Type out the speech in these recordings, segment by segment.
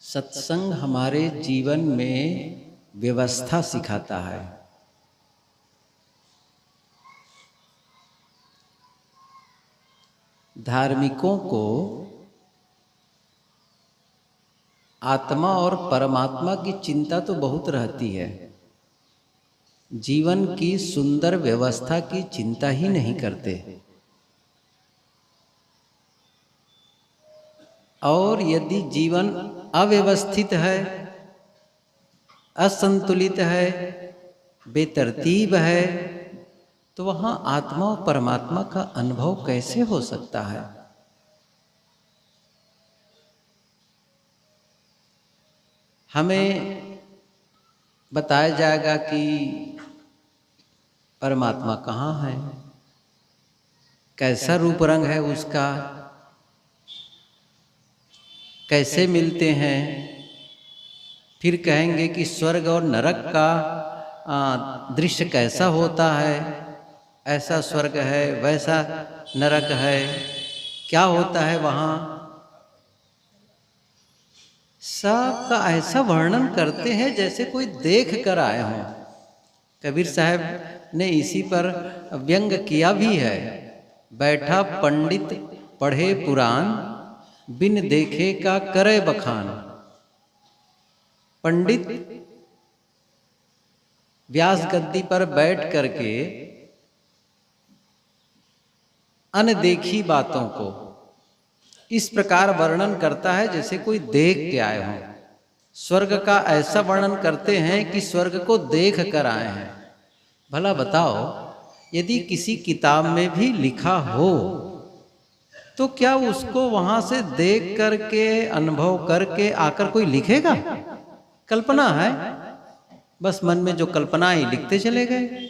सत्संग हमारे जीवन में व्यवस्था सिखाता है। धार्मिकों को आत्मा और परमात्मा की चिंता तो बहुत रहती है, जीवन की सुंदर व्यवस्था की चिंता ही नहीं करते। और यदि जीवन अव्यवस्थित है, असंतुलित है, बेतरतीब है, तो वहाँ आत्मा और परमात्मा का अनुभव कैसे हो सकता है? हमें बताया जाएगा कि परमात्मा कहाँ है, कैसा रूप रंग है उसका, कैसे मिलते हैं। फिर कहेंगे कि स्वर्ग और नरक का दृश्य कैसा होता है, ऐसा स्वर्ग है, वैसा नरक है, क्या होता है वहाँ। सबका ऐसा वर्णन करते हैं जैसे कोई देख कर आए हों। कबीर साहब ने इसी पर व्यंग किया भी है। बैठा पंडित पढ़े पुराण, बिन देखे का करे बखान। पंडित व्यास गद्दी पर बैठ करके अनदेखी बातों को इस प्रकार वर्णन करता है जैसे कोई देख के आए हों। स्वर्ग का ऐसा वर्णन करते हैं कि स्वर्ग को देख कर आए हैं। भला बताओ, यदि किसी किताब में भी लिखा हो तो क्या उसको वहां से देख करके अनुभव करके आकर कोई लिखेगा? कल्पना है, बस मन में जो कल्पना ही लिखते चले गए।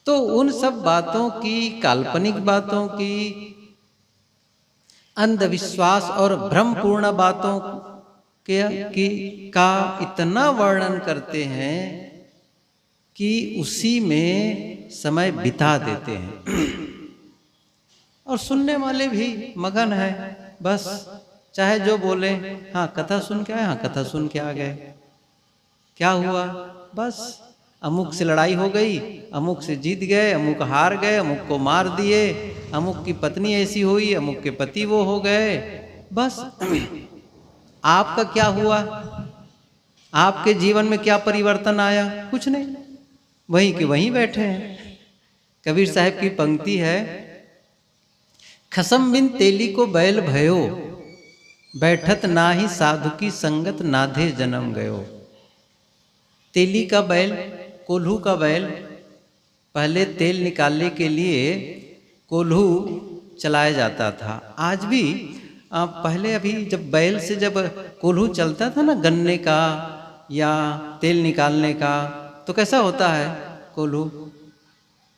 तो उन सब बातों की, काल्पनिक बातों की, अंधविश्वास और भ्रमपूर्ण बातों का इतना वर्णन करते हैं कि उसी में समय बिता देते हैं। और सुनने वाले भी मगन है, बस चाहे जो बोले, हाँ कथा सुन के आए, हाँ कथा सुन के आ गए। क्या हुआ? बस अमुक से लड़ाई हो गई, अमुक से जीत गए, अमुक हार गए, अमुक को मार दिए, अमुक की पत्नी ऐसी हुई, अमुक के पति वो हो गए। बस आपका क्या हुआ? आपके जीवन में क्या परिवर्तन आया? कुछ नहीं, वहीं के वहीं बैठे हैं। कबीर साहब की पंक्ति है, खसम बिन तेली को बैल भयो, बैठत ना ही साधु की संगत नाधे जन्म गयो। तेली का बैल, कोल्हू का बैल, पहले तेल निकालने के लिए कोल्हू चलाया जाता था। आज भी पहले अभी जब बैल से जब कोल्हू चलता था ना, गन्ने का या तेल निकालने का, तो कैसा होता है कोल्हू?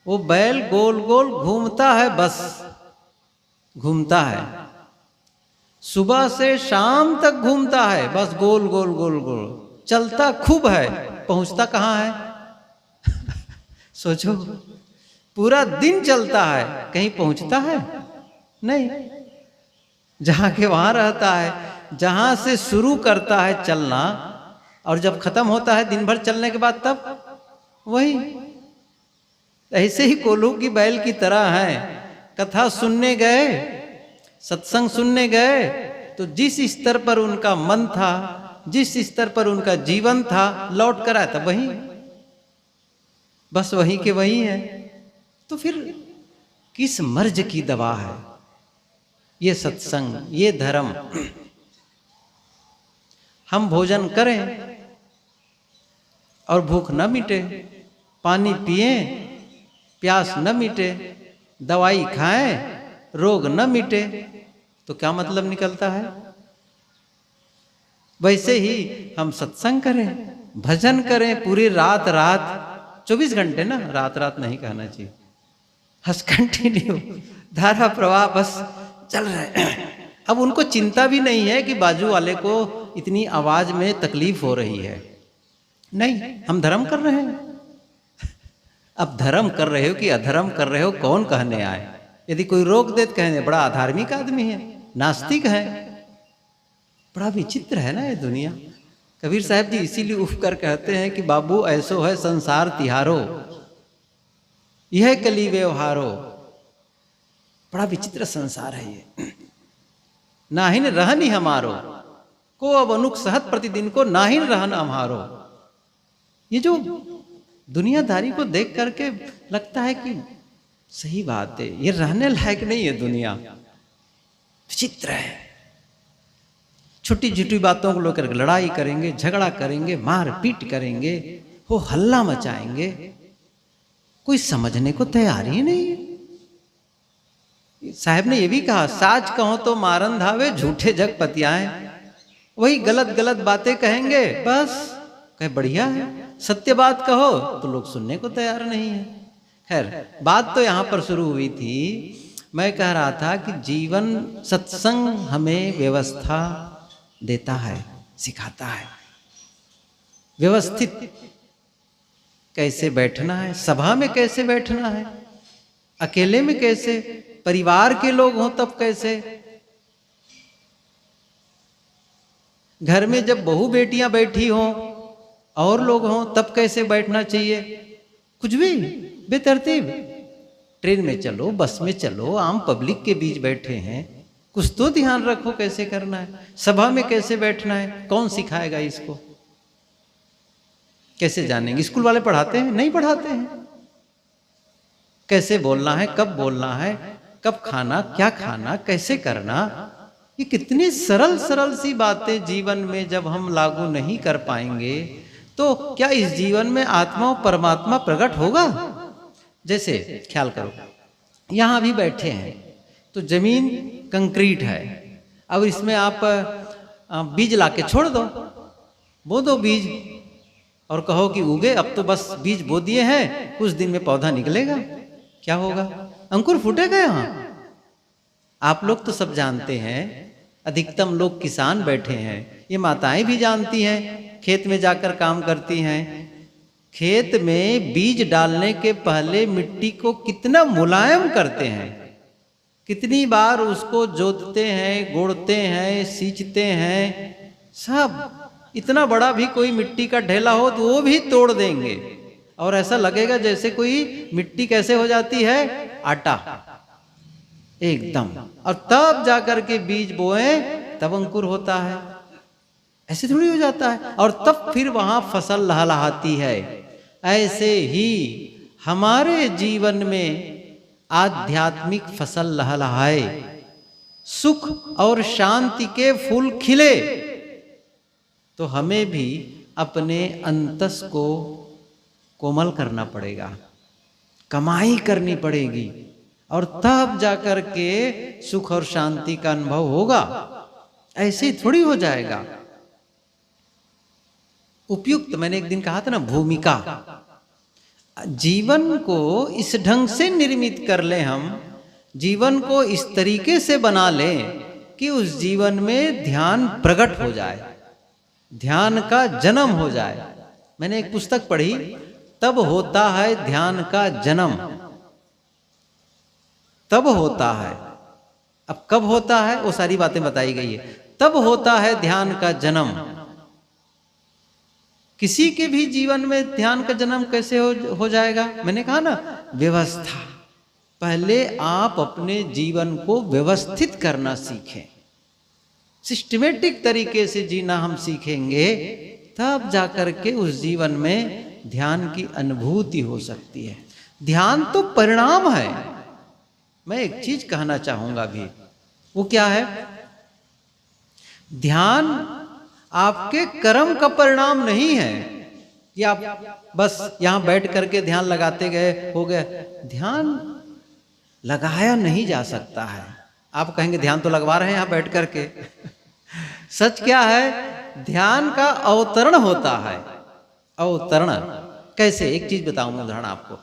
वो बैल गोल गोल घूमता है, बस घूमता है, सुबह से शाम तक घूमता है, बस गोल गोल गोल गोल चलता खूब है। पहुंचता कहाँ है? सोचो, पूरा दिन चलता है, कहीं पहुंचता है? नहीं, जहां के वहां रहता है। जहां से शुरू करता है चलना और जब खत्म होता है दिन भर चलने के बाद, तब वही। ऐसे ही कोल्हू की बैल की तरह है। कथा सुनने गए, सत्संग सुनने गए, तो जिस स्तर पर उनका मन था, जिस स्तर पर उनका जीवन था, लौट कर आया था वहीं, बस वहीं के वहीं है। तो फिर किस मर्ज की दवा है ये सत्संग, ये धर्म? हम भोजन करें और भूख न मिटे, पानी पिए प्यास न मिटे, दवाई खाएं रोग न मिटे, तो क्या मतलब निकलता है? वैसे ही हम सत्संग करें, भजन करें पूरी रात रात, 24 घंटे ना, रात रात नहीं कहना चाहिए, हस कंटिन्यू धारा प्रवाह बस चल रहे हैं। अब उनको चिंता भी नहीं है कि बाजू वाले को इतनी आवाज में तकलीफ हो रही है। नहीं, हम धर्म कर रहे हैं। अब धर्म कर रहे हो कि अधर्म कर रहे हो, कौन कहने आए? यदि कोई रोक दे तो कहने बड़ा अधार्मिक आदमी है, नास्तिक है। बड़ा विचित्र है ना ये दुनिया। कबीर साहब जी इसीलिए उफ कर कहते हैं कि बाबू ऐसो है संसार तिहारो, यह कली व्यवहारो। बड़ा विचित्र संसार है ये। नाहिन रहनी हमारो को अब अनुक सहत प्रतिदिन को नाहिन रहन हमारो। ये जो दुनियादारी को देख करके लगता है कि सही बात है, ये रहने लायक नहीं है दुनिया, विचित्र है। छोटी छोटी बातों को लेकर लड़ाई करेंगे, झगड़ा करेंगे, मार पीट करेंगे, हो हल्ला मचाएंगे, कोई समझने को तैयार ही नहीं है। साहब ने ये भी कहा, साच कहो तो मारन धावे झूठे जग पतियाएं। वही गलत गलत बातें कहेंगे, बस कहे बढ़िया है। सत्य बात कहो तो लोग सुनने को तैयार नहीं है। खैर बात तो यहां पर शुरू हुई थी। मैं कह रहा था कि जीवन सत्संग हमें व्यवस्था देता है, सिखाता है। व्यवस्थित कैसे बैठना है, सभा में कैसे बैठना है, अकेले में कैसे, परिवार के लोग हों तब कैसे, घर में जब बहू बेटियां बैठी हों और लोग हों तब कैसे बैठना चाहिए। कुछ भी बेतरतीब। ट्रेन में चलो, बस में चलो, आम पब्लिक के बीच बैठे हैं, कुछ तो ध्यान रखो कैसे करना है। सभा में कैसे बैठना है, कौन सिखाएगा इसको, कैसे जानेंगे। स्कूल वाले पढ़ाते हैं? नहीं पढ़ाते हैं। कैसे बोलना है, कब बोलना है, कब खाना, क्या खाना, कैसे करना, ये कितनी सरल सरल सी बातें जीवन में जब हम लागू नहीं कर पाएंगे तो क्या इस जीवन में आत्मा और परमात्मा प्रकट होगा। जैसे ख्याल करो, यहां भी बैठे हैं तो जमीन कंक्रीट है, अब इसमें आप बीज लाके छोड़ दो, बो दो बीज और कहो कि उगे। अब तो बस बीज बो दिए हैं, कुछ दिन में पौधा निकलेगा, क्या होगा, अंकुर फूटेगा। यहाँ आप लोग तो सब जानते हैं, अधिकतम लोग किसान बैठे हैं, ये माताएं भी जानती हैं, खेत में जाकर काम करती हैं। खेत में बीज डालने के पहले मिट्टी को कितना मुलायम करते हैं, कितनी बार उसको जोतते हैं, गोड़ते हैं, सींचते हैं, सब। इतना बड़ा भी कोई मिट्टी का ढेला हो तो वो भी तोड़ देंगे और ऐसा लगेगा जैसे कोई मिट्टी कैसे हो जाती है, आटा एकदम। और तब जाकर के बीज बोए तब अंकुर होता है, ऐसे थोड़ी हो जाता है। और तब फिर वहां फसल लहलहाती है। ऐसे ही हमारे जीवन में आध्यात्मिक फसल लहलहाए, सुख और शांति के फूल खिले, तो हमें भी अपने अंतस को कोमल करना पड़ेगा, कमाई करनी पड़ेगी, और तब जाकर के सुख और शांति का अनुभव होगा। ऐसे थोड़ी हो जाएगा। उपयुक्त, मैंने एक दिन कहा था ना, भूमिका। जीवन को इस ढंग से निर्मित कर ले, हम जीवन को इस तरीके से बना लें कि उस जीवन में ध्यान प्रकट हो जाए, ध्यान का जन्म हो जाए। मैंने एक पुस्तक पढ़ी, तब होता है ध्यान का जन्म, तब होता है। अब कब होता है वो सारी बातें बताई गई है। तब होता है ध्यान का जन्म। किसी के भी जीवन में ध्यान का जन्म कैसे हो जाएगा। मैंने कहा ना, व्यवस्था। पहले आप अपने जीवन को व्यवस्थित करना सीखें, सिस्टमेटिक तरीके से जीना हम सीखेंगे, तब जाकर के उस जीवन में ध्यान की अनुभूति हो सकती है। ध्यान तो परिणाम है। मैं एक चीज कहना चाहूंगा भी, वो क्या है, ध्यान आपके कर्म का परिणाम नहीं है कि आप बस यहां बैठ करके ध्यान लगाते गए, हो गए। ध्यान लगाया नहीं जा सकता है। आप कहेंगे ध्यान तो लगवा रहे हैं यहां बैठ करके। सच क्या है, ध्यान का अवतरण होता है। अवतरण कैसे, एक चीज बताऊंगा उदाहरण आपको।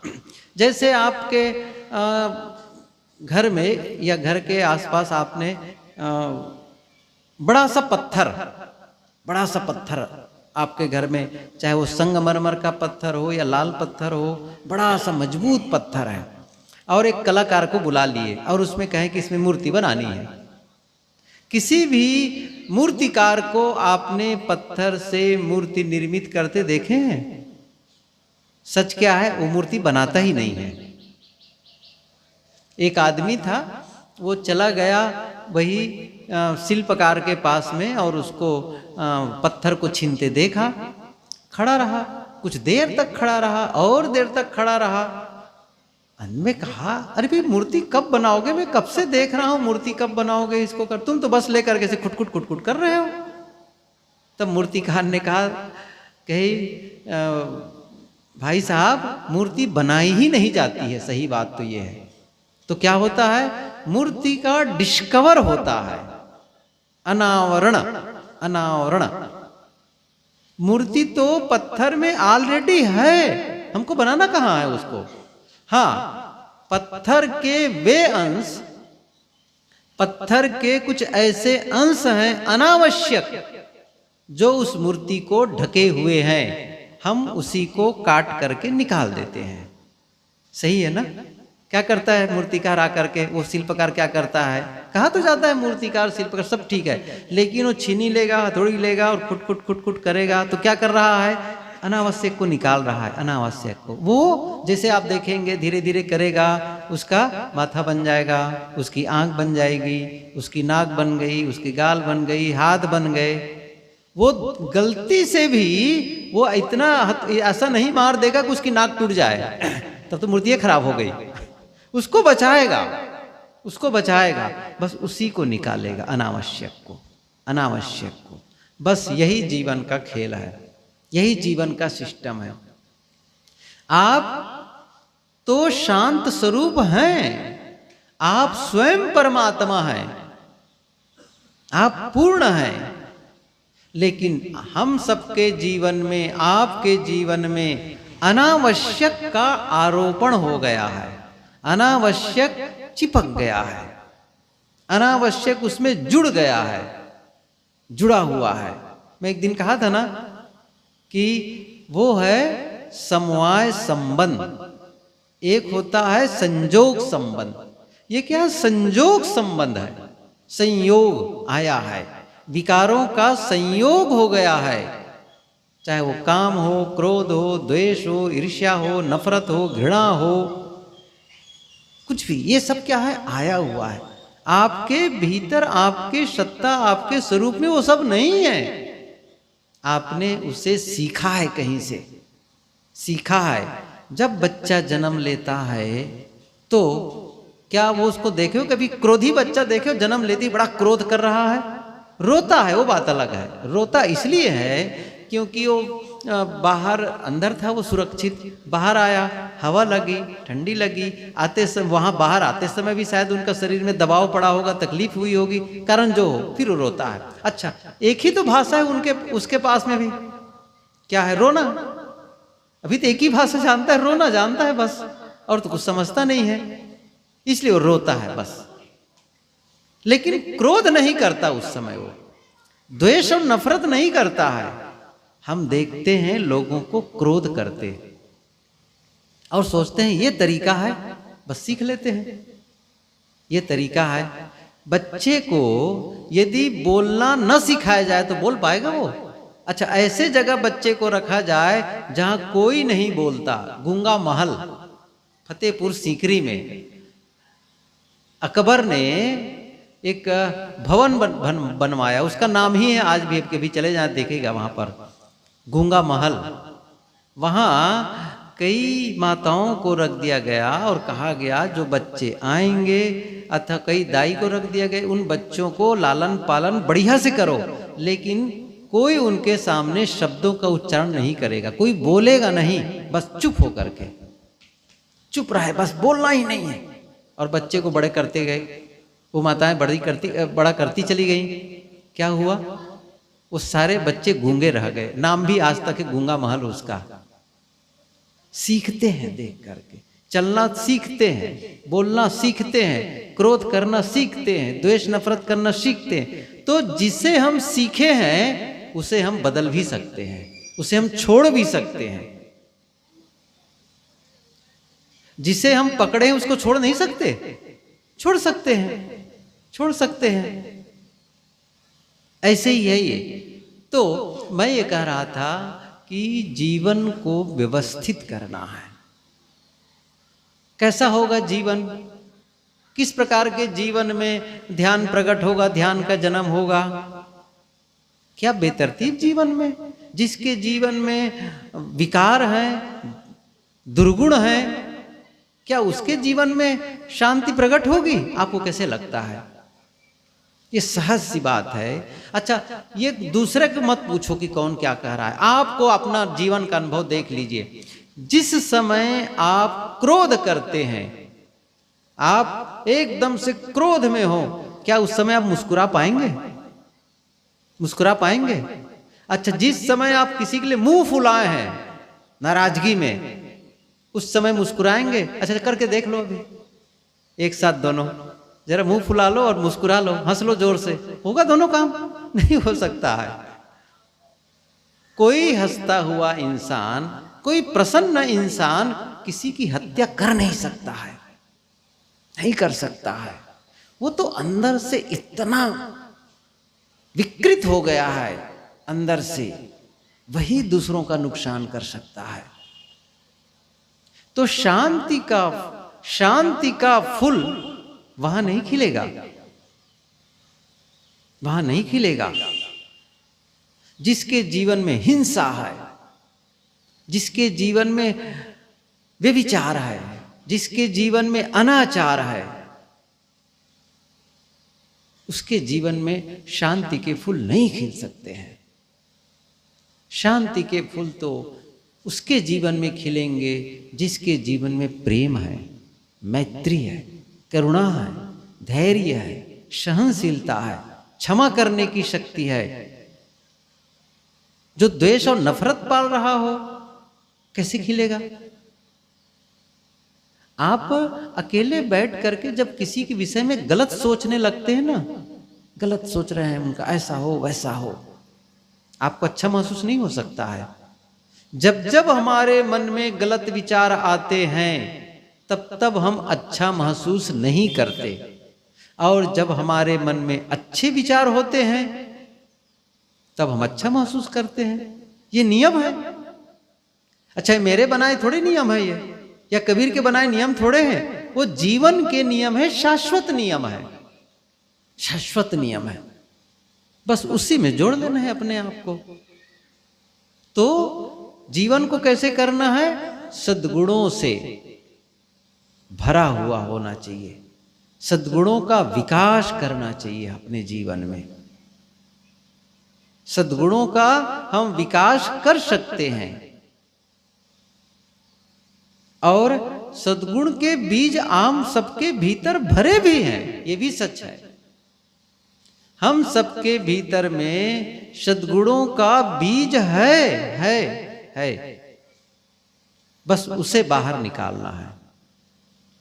जैसे आपके घर में या घर के आसपास आपने बड़ा सा पत्थर आपके घर में, चाहे वो संगमरमर का पत्थर हो या लाल पत्थर हो, बड़ा सा मजबूत पत्थर है, और एक कलाकार को बुला लिए और उसमें कहें कि इसमें मूर्ति बनानी है। किसी भी मूर्तिकार को आपने पत्थर से मूर्ति निर्मित करते देखे हैं? सच क्या है, वो मूर्ति बनाता ही नहीं है। एक आदमी था, वो चला गया वही शिल्पकार के पास में और उसको पत्थर को छीनते देखा, खड़ा रहा, कुछ देर तक खड़ा रहा और देर तक खड़ा रहा। अंत में कहा, अरे भाई मूर्ति कब बनाओगे, मैं कब से देख रहा हूं मूर्ति कब बनाओगे, इसको कर, तुम तो बस लेकर के से खुटखुट खुटखुट कर रहे हो। तब मूर्तिकार ने कहा, कही भाई साहब मूर्ति बनाई ही नहीं जाती है, सही बात तो ये है। तो क्या होता है, मूर्ति का डिस्कवर होता है, अनावरण। अनावरण मूर्ति तो पत्थर में ऑलरेडी है, हमको बनाना कहाँ है उसको। हाँ, पत्थर के वे अंश, पत्थर के कुछ ऐसे अंश हैं अनावश्यक जो उस मूर्ति को ढके हुए हैं, हम उसी को काट करके निकाल देते हैं। सही है ना? क्या करता है मूर्तिकार आकर के, वो शिल्पकार क्या करता है, कहा तो जाता है मूर्तिकार शिल्पकार सब ठीक है, लेकिन वो छीनी लेगा, हथौड़ी लेगा और खुट खुट खुट करेगा। तो क्या कर रहा है, अनावश्यक को निकाल रहा है, अनावश्यक को। वो जैसे आप देखेंगे धीरे धीरे करेगा, उसका माथा बन जाएगा, उसकी आंख बन जाएगी, उसकी नाक बन गई, उसकी गाल बन गई, हाथ बन गए। वो गलती से भी वो इतना ऐसा नहीं मार देगा कि उसकी नाक टूट जाए, तब तो मूर्ति खराब हो गई। उसको बचाएगा, उसको बचाएगा, बस उसी को निकालेगा, अनावश्यक को, अनावश्यक को। बस यही जीवन का खेल है, यही जीवन का सिस्टम है। आप तो शांत स्वरूप हैं, आप स्वयं परमात्मा हैं, आप पूर्ण हैं, लेकिन हम सबके जीवन में, आपके जीवन में अनावश्यक का आरोपण हो गया है, अनावश्यक चिपक गया है, अनावश्यक उसमें जुड़ गया है, जुड़ा हुआ है। मैं एक दिन कहा था ना कि वो है समवाय संबंध, एक होता है संजोग संबंध। ये क्या संजोग संबंध है, संयोग आया है, विकारों का संयोग हो गया है, चाहे वो काम हो, क्रोध हो, द्वेष हो, ईर्ष्या हो, नफरत हो, घृणा हो, कुछ भी, ये सब क्या है, आया हुआ है आपके भीतर, आपके सत्ता, आपके स्वरूप में वो सब नहीं है। आपने उसे सीखा है, कहीं से सीखा है। जब बच्चा जन्म लेता है तो क्या वो उसको देखे हो, कभी क्रोधी बच्चा देखे हो, जन्म लेते ही बड़ा क्रोध कर रहा है, रोता है, वो बात अलग है। रोता इसलिए है क्योंकि वो बाहर, अंदर था वो सुरक्षित, बाहर आया, हवा लगी, ठंडी लगी, आते समय, वहां बाहर आते समय भी शायद उनका शरीर में दबाव पड़ा होगा, तकलीफ हुई होगी, कारण जो हो, फिर वो रोता है। अच्छा, एक ही तो भाषा है उनके, उसके पास में भी क्या है, रोना। अभी तो एक ही भाषा जानता है, रोना जानता है बस, और तो कुछ समझता नहीं है, इसलिए वो रोता है बस। लेकिन क्रोध नहीं करता उस समय, वो द्वेष और नफरत नहीं करता है। हम देखते हैं लोगों को क्रोध करते और सोचते हैं ये तरीका है, बस सीख लेते हैं, ये तरीका है। बच्चे को यदि बोलना न सिखाया जाए तो बोल पाएगा वो? अच्छा, ऐसे जगह बच्चे को रखा जाए जहां कोई नहीं बोलता, गूंगा महल, फतेहपुर सीकरी में अकबर ने एक भवन बनवाया, उसका नाम ही है, आज भी कभी चले जाए देखेगा वहां पर, गूंगा महल। वहां कई माताओं को रख दिया गया और कहा गया जो बच्चे आएंगे, अथवा कई दाई को रख दिया गया, उन बच्चों को लालन पालन बढ़िया से करो, लेकिन कोई उनके सामने शब्दों का उच्चारण नहीं करेगा, कोई बोलेगा नहीं, बस चुप होकर के, चुप रहे, बस बोलना ही नहीं है। और बच्चे को बड़े करते गए, वो माताएं बड़ा करती चली गई। क्या हुआ, वो सारे बच्चे गूंगे रह गए, नाम भी आज तक है गूंगा महल उसका। सीखते हैं देख करके, चलना सीखते हैं, बोलना सीखते हैं, क्रोध करना सीखते हैं, द्वेष नफरत करना सीखते हैं। तो जिसे हम सीखे हैं उसे हम बदल भी सकते हैं, उसे हम छोड़ भी सकते हैं। जिसे हम पकड़े हैं उसको छोड़ नहीं सकते, छोड़ सकते हैं, छोड़ सकते हैं। ऐसे ही है ये। तो मैं ये कह रहा था कि जीवन को व्यवस्थित करना है। कैसा होगा जीवन, किस प्रकार के जीवन में ध्यान प्रकट होगा, ध्यान का जन्म होगा? क्या बेतरतीब जीवन में, जिसके जीवन में विकार है, दुर्गुण है, क्या उसके जीवन में शांति प्रकट होगी? आपको कैसे लगता है? ये सहज सी बात है। अच्छा, ये दूसरे को मत पूछो कि कौन क्या कह रहा है, आपको अपना जीवन का अनुभव देख लीजिए। जिस समय आप क्रोध करते हैं, आप एकदम से क्रोध में हो, क्या उस समय आप मुस्कुरा पाएंगे? मुस्कुरा पाएंगे? अच्छा, जिस समय आप किसी के लिए मुंह फुलाए हैं नाराजगी में, उस समय मुस्कुराएंगे? अच्छा, करके देख लो अभी एक साथ दोनों, जरा मुंह फुला लो और मुस्कुरा लो, हंस लो जोर से, होगा दोनों काम? नहीं हो सकता है। कोई हंसता हुआ इंसान, कोई प्रसन्न इंसान किसी की हत्या कर नहीं सकता है, नहीं कर सकता है। वो तो अंदर से इतना विकृत हो गया है, अंदर से, वही दूसरों का नुकसान कर सकता है। तो शांति का फूल वहां नहीं खिलेगा, वहां नहीं खिलेगा। जिसके जीवन में हिंसा है, जिसके जीवन में व्यभिचार है, जिसके जीवन में अनाचार है, उसके जीवन में शांति के फूल नहीं खिल सकते हैं। शांति के फूल तो उसके जीवन में खिलेंगे जिसके जीवन में प्रेम है, मैत्री है, करुणा है, धैर्य है, सहनशीलता है, क्षमा करने की शक्ति है। जो द्वेष और नफरत पाल रहा हो, कैसे खिलेगा? आप अकेले बैठ करके जब किसी के विषय में गलत सोचने लगते हैं ना, गलत सोच रहे हैं उनका, ऐसा हो वैसा हो, आपको अच्छा महसूस नहीं हो सकता है। जब जब हमारे मन में गलत विचार आते हैं, तब तब हम अच्छा महसूस नहीं करते, और जब हमारे मन में अच्छे विचार होते हैं तब हम अच्छा महसूस करते हैं। ये नियम है। अच्छा, मेरे बनाए थोड़े नियम है ये, या कबीर के बनाए नियम थोड़े हैं, वो जीवन के नियम है, शाश्वत नियम है, शाश्वत नियम है। बस उसी में जोड़ लेना है अपने आप को। तो जीवन को कैसे करना है? सद्गुणों से भरा हुआ होना चाहिए, सद्गुणों का विकास करना चाहिए अपने जीवन में। सद्गुणों का हम विकास कर सकते हैं, और सद्गुण के बीज आम सबके भीतर भरे भी हैं, ये भी सच है। हम सबके भीतर में सद्गुणों का बीज है, बस उसे बाहर निकालना है।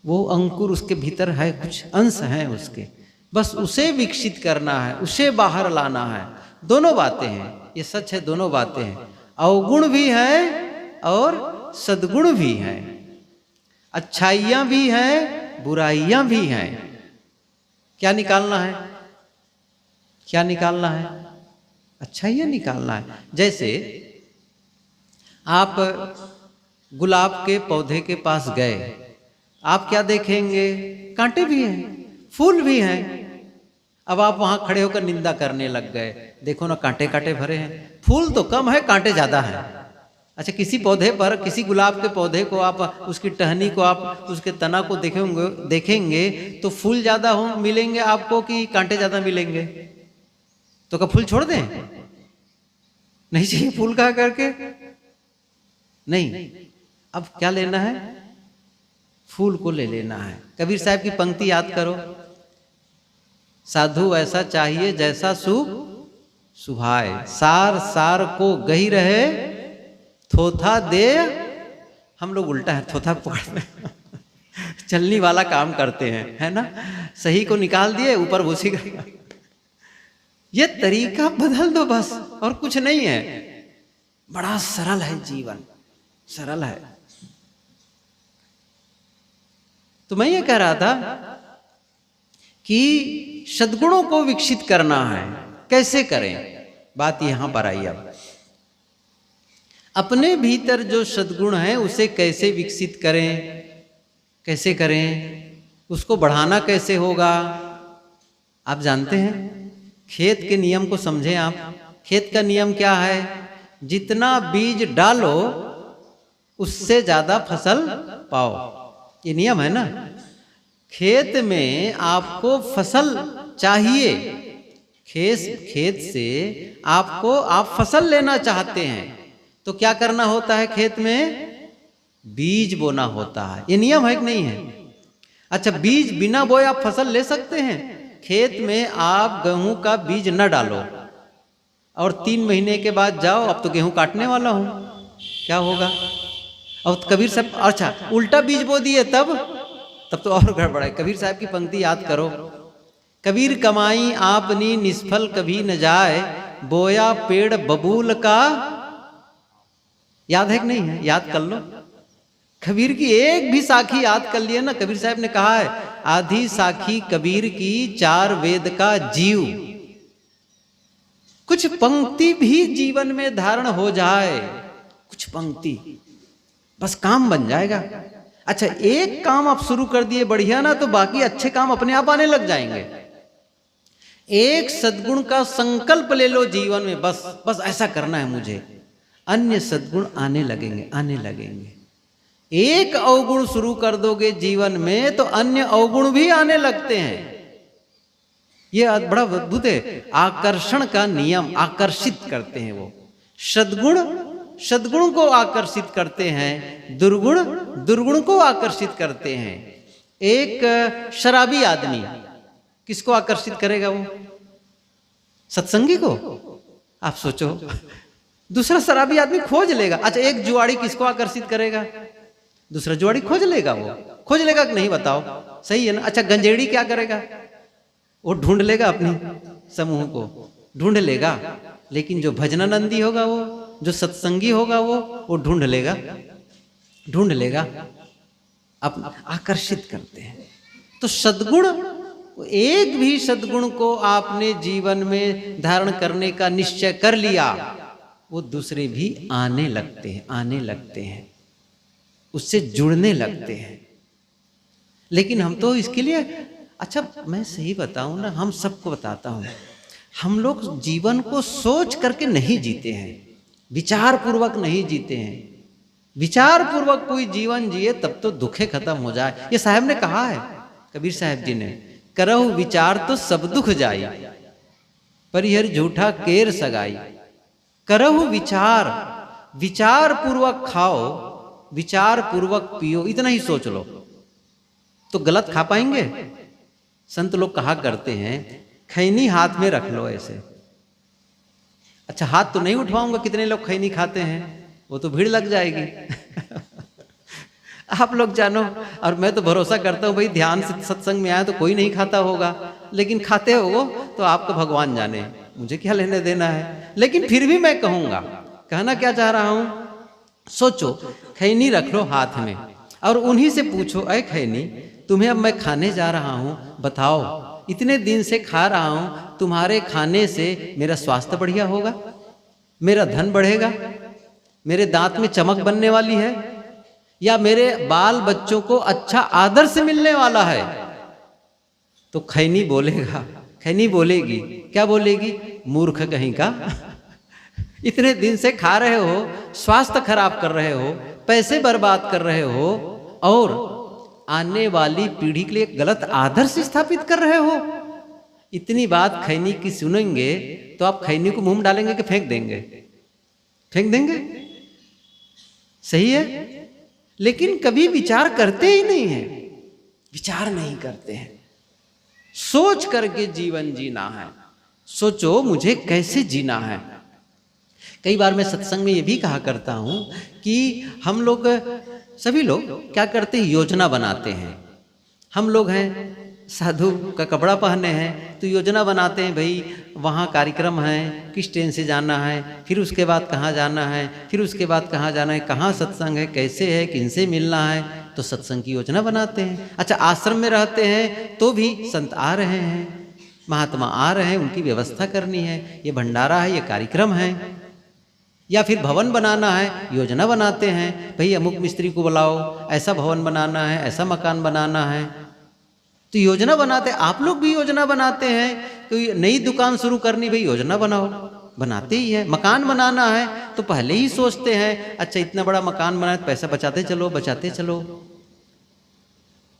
वो अंकुर उसके भीतर है, कुछ अंश है उसके, बस उसे विकसित करना है, उसे बाहर लाना है। दोनों बातें हैं, ये सच है, दोनों बातें हैं। अवगुण भी है और सद्गुण भी है, अच्छाइयां भी हैं, बुराइयां भी हैं। क्या निकालना है? क्या निकालना है? अच्छाइयां निकालना है। जैसे आप गुलाब के पौधे के पास गए, आप क्या देखेंगे? कांटे भी हैं, फूल भी हैं। अब आप वहां खड़े होकर निंदा करने लग गए, देखो ना कांटे कांटे भरे हैं, फूल तो कम है, कांटे ज्यादा हैं। अच्छा, किसी पौधे पर, किसी गुलाब के पौधे को आप, उसकी टहनी को आप, उसके तना को देखेंगे तो फूल ज्यादा हो मिलेंगे आपको कि कांटे ज्यादा मिलेंगे? तो क्या फूल छोड़ दें? नहीं चाहिए फूल कहा करके? नहीं। अब क्या लेना है? फूल को ले लेना है। कबीर साहब की पंक्ति याद करो, साधु ऐसा चाहिए जैसा सुभाए, सार सार को गही रहे, थोथा दे। हम लोग उल्टा है, थोथा पकड़ते हैं चलनी वाला काम करते हैं, है ना? सही को निकाल दिए, ऊपर भूसी का। ये तरीका बदल दो बस, और कुछ नहीं है। बड़ा सरल है जीवन, सरल है। तो मैं ये कह रहा था कि सद्गुणों को विकसित करना है, कैसे करें? बात यहां पर आई। अब अपने भीतर जो सद्गुण है उसे कैसे विकसित करें, कैसे करें, उसको बढ़ाना कैसे होगा? आप जानते हैं खेत के नियम को समझें आप। खेत का नियम क्या है? जितना बीज डालो उससे ज्यादा फसल पाओ, ये नियम है ना। खेत में आपको फसल चाहिए, खेत से आप फसल लेना चाहते हैं तो क्या करना होता है? खेत में बीज बोना होता है। ये नियम है कि नहीं है? अच्छा, बीज बिना बोए आप फसल ले सकते हैं? खेत में आप गेहूं का बीज न डालो और 3 महीने के बाद जाओ, अब तो गेहूं काटने वाला हूं, क्या होगा? अब कबीर साहब, अच्छा उल्टा बीज बो दिए तब तो और गड़बड़ है। कबीर साहब की पंक्ति याद करो, कबीर कमाई आपनी निष्फल कभी न जाए, बोया पेड़ बबूल का। याद है कि नहीं है? याद कर लो। कबीर की एक भी साखी याद कर लिए ना। कबीर साहब ने कहा है, आधी साखी कबीर की 4 वेद का जीव। कुछ पंक्ति भी जीवन में धारण हो जाए, कुछ पंक्ति, बस काम बन जाएगा। अच्छा, एक काम आप शुरू कर दिए बढ़िया ना, तो बाकी अच्छे काम अपने आप आने लग जाएंगे। एक सद्गुण का संकल्प ले लो जीवन में, बस ऐसा करना है मुझे, अन्य सद्गुण आने लगेंगे। एक अवगुण शुरू कर दोगे जीवन में तो अन्य अवगुण भी आने लगते हैं। यह बड़ा अद्भुत है, आकर्षण का नियम, आकर्षित करते हैं वो। सद्गुण को आकर्षित करते हैं, दुर्गुण को आकर्षित करते हैं। एक शराबी आदमी किसको आकर्षित करेगा? वो सत्संगी को। आप सोचो, दूसरा शराबी आदमी खोज लेगा। अच्छा, एक जुआड़ी किसको आकर्षित करेगा? दूसरा जुआड़ी खोज लेगा। वो खोज लेगा कि नहीं, बताओ? सही है ना। अच्छा, गंजेड़ी क्या करेगा? वो ढूंढ लेगा, अपनी समूह को ढूंढ लेगा। लेकिन जो भजनानंदी होगा, वो जो सत्संगी होगा, वो ढूंढ लेगा। अब आकर्षित करते हैं। तो सद्गुण, एक भी सद्गुण को आपने जीवन में धारण करने का निश्चय कर लिया, वो दूसरे भी आने लगते हैं, उससे जुड़ने लगते हैं। लेकिन हम तो इसके लिए, अच्छा मैं सही बताऊं ना, हम सबको बताता हूं, हम लोग जीवन को सोच करके नहीं जीते हैं, विचार पूर्वक नहीं जीते हैं। विचार पूर्वक कोई जीवन जिए तब तो दुखे खत्म हो जाए। ये साहब ने कहा है, कबीर साहब जी ने, करहु विचार तो सब दुख जाई, परिहर झूठा केर सगाई। करहु विचार, विचार पूर्वक खाओ, विचार पूर्वक पियो, इतना ही सोच लो तो गलत खा पाएंगे। संत लोग कहा करते हैं, खैनी हाथ में रख लो ऐसे। अच्छा, हाथ तो नहीं उठवाऊंगा, कितने लोग खैनी खाते हैं, वो तो भीड़ लग जाएगी। आप लोग जानो, और मैं तो भरोसा करता हूँ भाई, ध्यान से सत्संग में आया तो कोई नहीं खाता होगा, लेकिन खाते हो तो आपको भगवान जाने, मुझे क्या लेने देना है। लेकिन फिर भी मैं कहूँगा, कहना क्या चाह रहा हूँ, सोचो, खैनी रख लो हाथ में और उन्हीं से पूछो, अय खैनी, तुम्हें अब मैं खाने जा रहा हूँ, बताओ इतने दिन से खा रहा हूँ, तुम्हारे खाने से मेरा स्वास्थ्य बढ़िया होगा, मेरा धन बढ़ेगा, मेरे दांत में चमक बनने वाली है, या मेरे बाल बच्चों को अच्छा आदर्श मिलने वाला है? तो खैनी बोलेगा, खैनी बोलेगी, क्या बोलेगी? मूर्ख कहीं का। इतने दिन से खा रहे हो, स्वास्थ्य खराब कर रहे हो, पैसे बर्बाद कर रहे हो, और आने वाली पीढ़ी के लिए गलत आदर्श स्थापित कर रहे हो। इतनी बात खैनी की सुनेंगे तो आप खैनी को मुंह में डालेंगे कि फेंक देंगे? फेंक देंगे, सही है। लेकिन कभी विचार करते ही नहीं है, विचार नहीं करते हैं। सोच करके जीवन जीना है, सोचो मुझे कैसे जीना है। कई बार मैं सत्संग में ये भी कहा करता हूं कि हम लोग, सभी लोग क्या करते हैं, योजना बनाते हैं। हम लोग हैं, साधु का कपड़ा पहने हैं तो योजना बनाते हैं, भाई वहाँ कार्यक्रम है, किस ट्रेन से जाना है, फिर उसके बाद कहाँ जाना है, फिर उसके बाद कहाँ जाना है, कहाँ सत्संग है, कैसे है, किनसे मिलना है, तो सत्संग की योजना बनाते हैं। अच्छा, आश्रम में रहते हैं तो भी संत आ रहे हैं, महात्मा आ रहे हैं, उनकी व्यवस्था करनी है, ये भंडारा है, ये कार्यक्रम है। या फिर भवन बनाना है, योजना बनाते हैं, भाई अमुक मिस्त्री को बुलाओ, ऐसा भवन बनाना है, ऐसा मकान बनाना है, तो योजना बनाते। आप लोग भी योजना बनाते हैं, कोई नई दुकान शुरू करनी, भाई योजना बनाओ, बनाते ही है। मकान बनाना है तो पहले ही सोचते हैं, अच्छा इतना बड़ा मकान बनाए, पैसा बचाते चलो, बचाते चलो,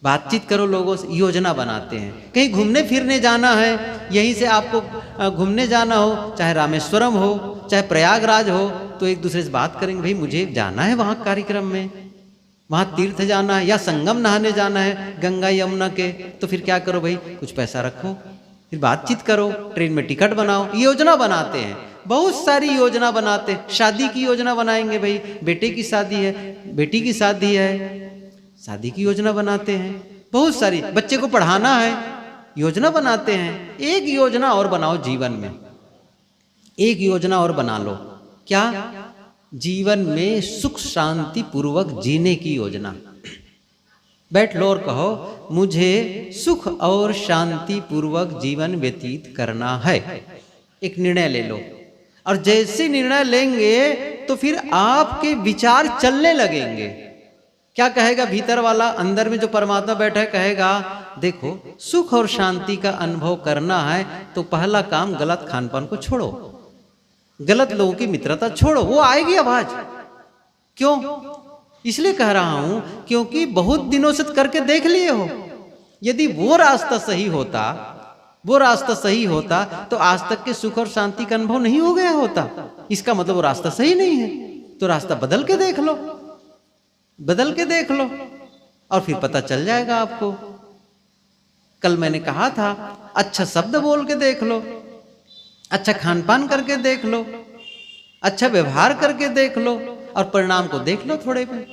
बातचीत करो लोगों से, योजना बनाते हैं। कहीं घूमने फिरने जाना है, यहीं से आपको घूमने जाना हो, चाहे रामेश्वरम हो, चाहे प्रयागराज हो, तो एक दूसरे से बात करेंगे, भाई मुझे जाना है वहाँ कार्यक्रम में, वहाँ तीर्थ जाना है, या संगम नहाने जाना है गंगा यमुना के, तो फिर क्या करो भाई, कुछ पैसा रखो, फिर बातचीत करो, ट्रेन में टिकट बनाओ, योजना बनाते हैं। बहुत सारी योजना बनाते, शादी की योजना बनाएंगे, भाई बेटे की शादी है, बेटी की शादी है, शादी की योजना बनाते हैं। बहुत सारी, बच्चे को पढ़ाना है, योजना बनाते हैं। एक योजना और बनाओ जीवन में, एक योजना और बना लो, क्या? जीवन में सुख शांति पूर्वक जीने की योजना। बैठ लो और कहो, मुझे सुख और शांति पूर्वक जीवन व्यतीत करना है। एक निर्णय ले लो, और जैसे निर्णय लेंगे तो फिर आपके विचार चलने लगेंगे। क्या कहेगा भीतर वाला, अंदर में जो परमात्मा बैठा है, कहेगा देखो सुख और शांति का अनुभव करना है तो पहला काम गलत खानपान को छोड़ो, गलत लोगों की मित्रता छोड़ो। वो आएगी आवाज, क्यों? इसलिए कह रहा हूं क्योंकि बहुत दिनों से करके देख लिए हो। यदि वो रास्ता सही होता, वो रास्ता सही होता तो आज तक के सुख और शांति का अनुभव नहीं हो गया होता। इसका मतलब वो रास्ता सही नहीं है, तो रास्ता बदल के देख लो, बदल के देख लो, और फिर पता चल जाएगा आपको। कल मैंने कहा था, अच्छा शब्द बोल के देख लो, अच्छा खान पान करके देख लो, अच्छा व्यवहार करके देख लो, और परिणाम को देख लो थोड़े पे।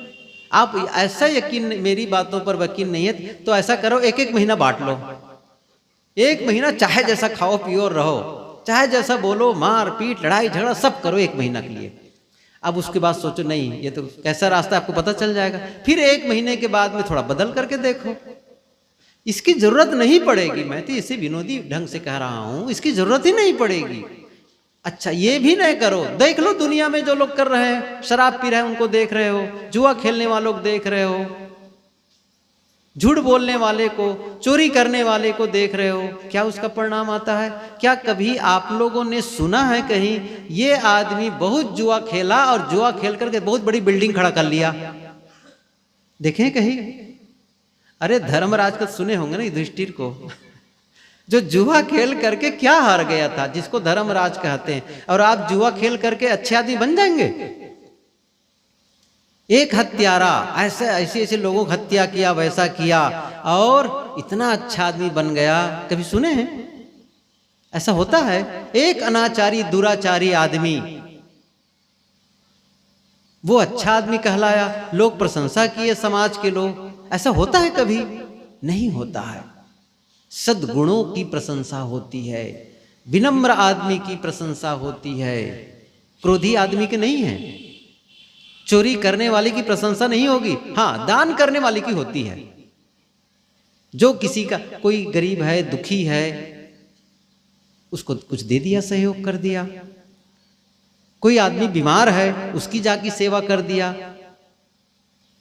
आप ऐसा यकीन, मेरी बातों पर यकीन नहीं है तो ऐसा करो, एक एक महीना बांट लो। एक महीना चाहे जैसा खाओ पियो रहो, चाहे जैसा बोलो, मार पीट लड़ाई झगड़ा सब करो एक महीना के लिए। अब उसके बाद सोचो नहीं ये तो कैसा रास्ता, आपको पता चल जाएगा। फिर एक महीने के बाद में थोड़ा बदल करके देखो। इसकी जरूरत नहीं पड़ेगी, मैं तो इसे विनोदी ढंग से कह रहा हूं, इसकी जरूरत ही नहीं पड़ेगी। अच्छा ये भी नहीं करो, देख लो दुनिया में जो लोग कर रहे हैं, शराब पी रहे हैं उनको देख रहे हो, जुआ खेलने वालों को देख रहे हो, झूठ बोलने वाले को, चोरी करने वाले को देख रहे हो, क्या उसका परिणाम आता है? क्या कभी आप लोगों ने सुना है कहीं ये आदमी बहुत जुआ खेला और जुआ खेल करके बहुत बड़ी बिल्डिंग खड़ा कर लिया? देखें कहीं? अरे धर्मराज का सुने होंगे ना युधिष्ठिर को, जो जुआ खेल करके क्या हार गया था, जिसको धर्मराज कहते हैं, और आप जुआ खेल करके अच्छे आदमी बन जाएंगे? एक हत्यारा ऐसे ऐसे लोगों को हत्या किया, वैसा किया, और इतना अच्छा आदमी बन गया, कभी सुने हैं? ऐसा होता है? एक अनाचारी दुराचारी आदमी, वो अच्छा आदमी कहलाया, लोग प्रशंसा किए, समाज के लोग। ऐसा होता है? कभी नहीं होता है। सद्गुणों की प्रशंसा होती है, विनम्र आदमी की प्रशंसा होती है, क्रोधी आदमी की नहीं है। चोरी करने वाले की प्रशंसा नहीं होगी, हाँ दान करने वाले की होती है। जो किसी का, कोई गरीब है, दुखी है, उसको कुछ दे दिया, सहयोग कर दिया। कोई आदमी बीमार है, उसकी जाके सेवा कर दिया।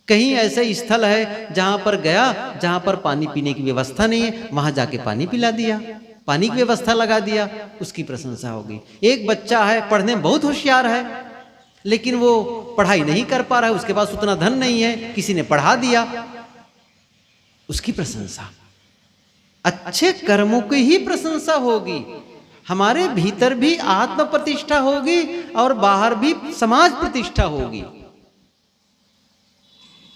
कहीं ऐसे स्थल है जहां पर गया, जहां पर पानी पीने की व्यवस्था नहीं है, वहां जाके पानी पिला दिया, पानी की व्यवस्था लगा दिया, उसकी प्रशंसा होगी। एक बच्चा है, पढ़ने में बहुत होशियार है, लेकिन वो पढ़ाई नहीं कर पा रहा है, उसके पास उतना धन नहीं है, किसी ने पढ़ा दिया, उसकी प्रशंसा। अच्छे कर्मों की ही प्रशंसा होगी। हमारे भीतर भी आत्म प्रतिष्ठा होगी और बाहर भी समाज प्रतिष्ठा होगी।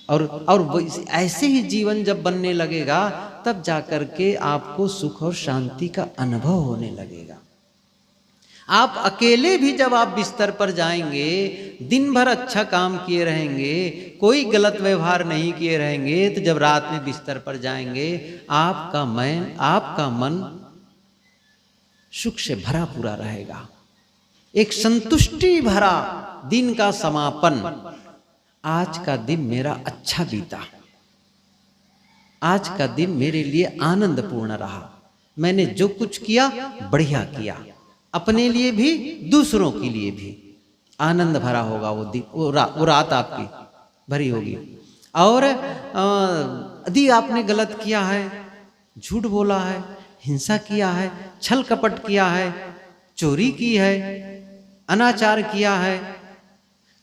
और ऐसे ही जीवन जब बनने लगेगा, तब जाकर के आपको सुख और शांति का अनुभव होने लगेगा। आप अकेले भी जब आप बिस्तर पर जाएंगे, दिन भर अच्छा काम किए रहेंगे, कोई गलत व्यवहार नहीं किए रहेंगे, तो जब रात में बिस्तर पर जाएंगे, आपका मन सुख से भरा पूरा रहेगा। एक संतुष्टि भरा दिन का समापन, आज का दिन मेरा अच्छा बीता, आज का दिन मेरे लिए आनंदपूर्ण रहा, मैंने जो कुछ किया बढ़िया किया, अपने लिए भी दूसरों के लिए भी। आनंद भरा होगा वो रात आपकी भरी होगी। और यदि आपने गलत किया है, झूठ बोला है, हिंसा किया है, छल कपट किया है, चोरी की है, अनाचार किया है,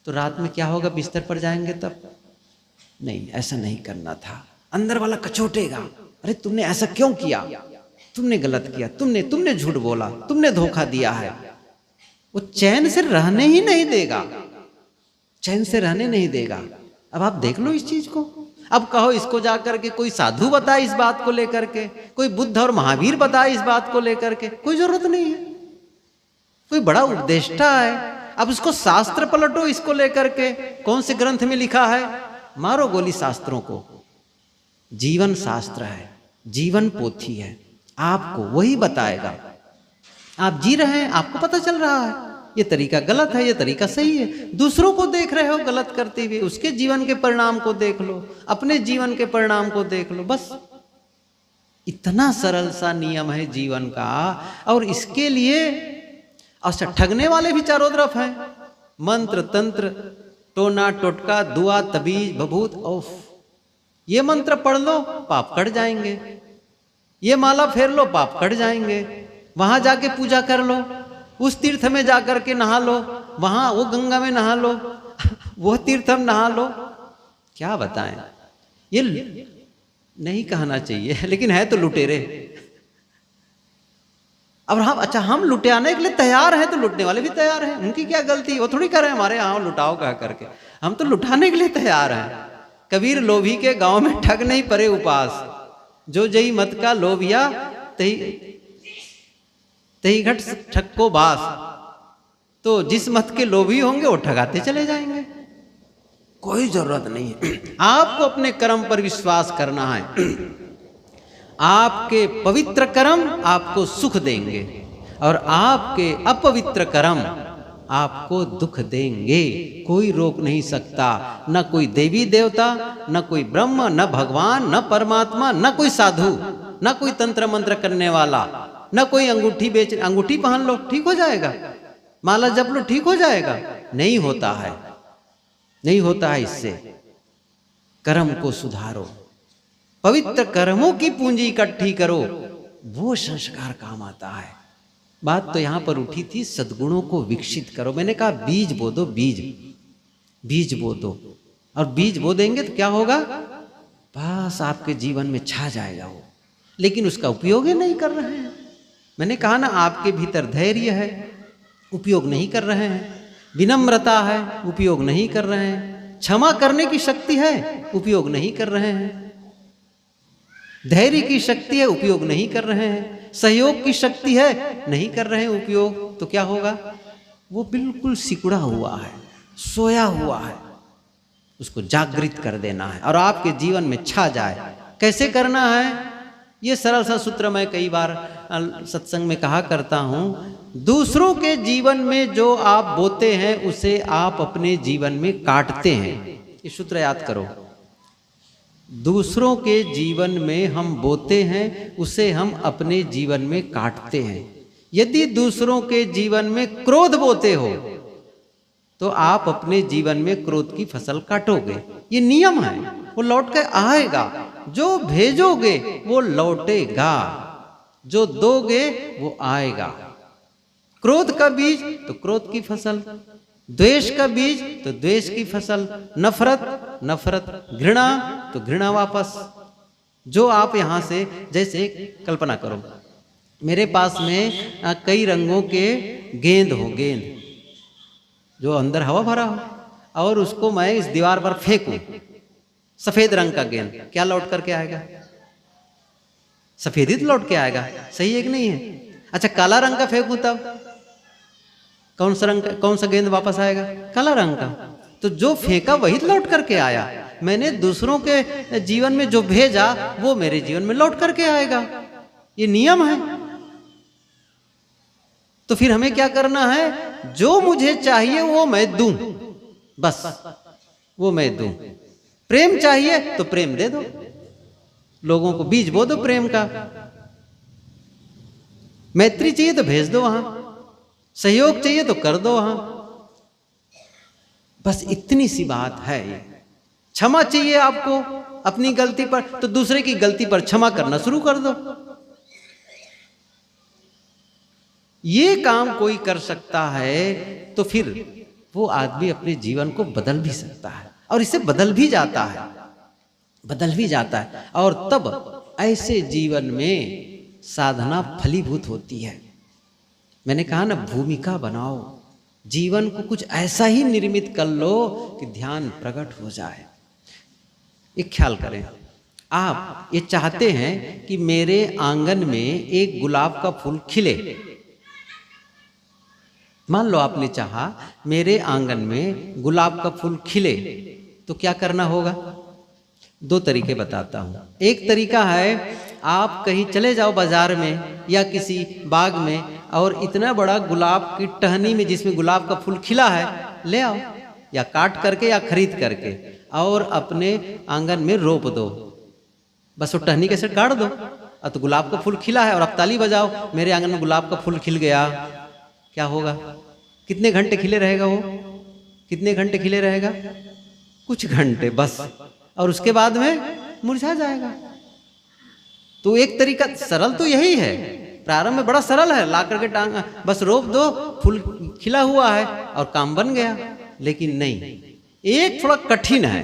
तो रात में क्या होगा? बिस्तर पर जाएंगे तब नहीं, ऐसा नहीं करना था। अंदर वाला कचोटेगा, अरे तुमने ऐसा क्यों किया, तुमने गलत किया, तुमने झूठ बोला, तुमने धोखा दिया है। वो चैन से रहने ही नहीं देगा, चैन से रहने नहीं देगा। अब आप देख लो इस चीज को। अब कहो इसको जाकर के कोई साधु बताए इस बात को लेकर के, कोई बुद्ध और महावीर बताए इस बात को लेकर के, कोई जरूरत नहीं है। कोई बड़ा उपदेष्टा है, अब उसको शास्त्र पलटो इसको लेकर के, कौन से ग्रंथ में लिखा है, मारो गोली शास्त्रों को। जीवन शास्त्र है, जीवन पोथी है, आपको वही बताएगा। आप जी रहे हैं, आपको पता चल रहा है ये तरीका गलत है, ये तरीका सही है। दूसरों को देख रहे हो गलत करते हुए, उसके जीवन के परिणाम को देख लो, अपने जीवन के परिणाम को देख लो, बस। इतना सरल सा नियम है जीवन का। और इसके लिए अच्छा, ठगने वाले भी चारों तरफ हैं। मंत्र तंत्र, टोना टोटका, दुआ तबीज भभूत, ओफ, ये मंत्र पढ़ लो पाप कट जाएंगे, ये माला फेर लो पाप कट जाएंगे, वहां जाके पूजा कर लो, उस तीर्थ में जाकर के नहा लो, वहां वो गंगा में नहा लो, वो तीर्थ में नहा लो। क्या बताएं, ये नहीं कहना चाहिए लेकिन है तो लुटेरे। अब हम लुटाने के लिए तैयार हैं तो लुटने वाले भी तैयार हैं। उनकी क्या गलती, वो थोड़ी कर रहे हैं हमारे यहाँ लुटाओ कह करके, हम तो लुटाने के लिए तैयार हैं। कबीर लोभी के गांव में ठग नहीं परे उपास, जो जई मत का लोभिया तही घट ठग को बास। तो जिस मत के लोभी होंगे वो ठगाते चले जाएंगे, कोई जरूरत नहीं है। आपको अपने कर्म पर विश्वास करना है। आपके पवित्र कर्म आपको सुख देंगे और आपके अपवित्र कर्म आपको दुख देंगे। कोई रोक नहीं सकता, न कोई देवी देवता, न कोई ब्रह्म, न भगवान, न परमात्मा, न कोई साधु, न कोई तंत्र मंत्र करने वाला, न कोई अंगूठी अंगूठी पहन लो ठीक हो जाएगा, माला जप लो ठीक हो जाएगा, नहीं होता है, नहीं होता है। इससे कर्म को सुधारो, पवित्र कर्मों की पूंजी इकट्ठी करो, वो संस्कार काम आता है। बात तो यहां पर उठी थी सद्गुणों को विकसित करो। मैंने कहा बीज बो दो, बीज बो दो, और बीज बो देंगे तो क्या होगा, बस आपके जीवन में छा जाएगा वो। लेकिन उसका उपयोग ही नहीं कर रहे हैं। मैंने कहा ना, आपके भीतर धैर्य है, उपयोग नहीं कर रहे हैं, विनम्रता है, उपयोग नहीं कर रहे हैं, क्षमा करने की शक्ति है, उपयोग नहीं कर रहे हैं, धैर्य की शक्ति है, उपयोग नहीं कर रहे हैं, सहयोग की शक्ति है, नहीं कर रहे हैं उपयोग, तो क्या होगा, वो बिल्कुल सिकुड़ा हुआ है, सोया हुआ है। उसको जागृत कर देना है और आपके जीवन में छा जाए। कैसे करना है, ये सरल सा सूत्र मैं कई बार सत्संग में कहा करता हूं। दूसरों के जीवन में जो आप बोते हैं उसे आप अपने जीवन में काटते हैं। ये सूत्र याद करो। दूसरों के जीवन में हम बोते हैं, उसे हम अपने जीवन में काटते हैं। यदि दूसरों के जीवन में क्रोध बोते हो तो आप अपने जीवन में क्रोध की फसल काटोगे। ये नियम है, वो लौट कर आएगा। जो भेजोगे वो लौटेगा, जो दोगे वो आएगा। क्रोध का बीज तो क्रोध की फसल, द्वेष का बीज तो द्वेष की फसल, नफरत, घृणा तो घृणा वापस। जो आप यहां से, जैसे कल्पना करो मेरे पास में कई रंगों के गेंद हो, गेंद जो अंदर हवा भरा हो, और उसको मैं इस दीवार पर फेंकूं, सफेद रंग का गेंद, क्या लौट करके आएगा, सफेद ही तो लौट के आएगा। सही है कि नहीं है? अच्छा, काला रंग का फेंकूं तब कौन सा रंग का, कौन सा गेंद वापस आएगा, काला रंग का। तो जो फेंका वही लौट करके आया। मैंने दूसरों के जीवन में जो भेजा वो मेरे जीवन में लौट करके आएगा, ये नियम है। तो फिर हमें क्या करना है, जो मुझे चाहिए वो मैं दूं, बस वो मैं दूं। प्रेम चाहिए तो प्रेम दे दो, लोगों को बीज बो दो प्रेम का। मैत्री चाहिए तो भेज दो वहां, सहयोग चाहिए तो कर दो वहां। बस इतनी सी बात है। क्षमा चाहिए आपको अपनी गलती पर, तो दूसरे की गलती पर क्षमा करना शुरू कर दो। ये काम कोई कर सकता है तो फिर वो आदमी अपने जीवन को बदल भी सकता है, और इससे बदल भी जाता है, बदल भी जाता है। और तब ऐसे जीवन में साधना फलीभूत होती है। मैंने कहा ना, भूमिका बनाओ, जीवन को कुछ ऐसा ही निर्मित कर लो कि ध्यान प्रकट हो जाए। एक ख्याल करें, आप ये चाहते हैं कि मेरे आंगन में एक गुलाब का फूल खिले। मान लो आपने चाहा मेरे आंगन में गुलाब का फूल खिले, तो क्या करना होगा? दो तरीके बताता हूं। एक तरीका है, आप कहीं चले जाओ बाजार में या किसी बाग में, और इतना बड़ा गुलाब की टहनी में जिसमें गुलाब का फूल खिला है ले आओ, या काट करके या खरीद करके, और अपने आंगन में रोप दो। बस वो टहनी कैसे काट दो, और तो गुलाब का फूल खिला है, और आप ताली बजाओ, मेरे आंगन में गुलाब का फूल खिल गया। क्या होगा? कितने घंटे खिले रहेगा वो? कितने घंटे खिले रहेगा? कुछ घंटे बस, और उसके बाद में मुरझा जाएगा। तो एक तरीका सरल तो यही है, प्रारंभ में बड़ा सरल है, ला करके टांग बस रोप दो, फूल खिला हुआ है और काम बन गया। लेकिन नहीं, एक थोड़ा कठिन है,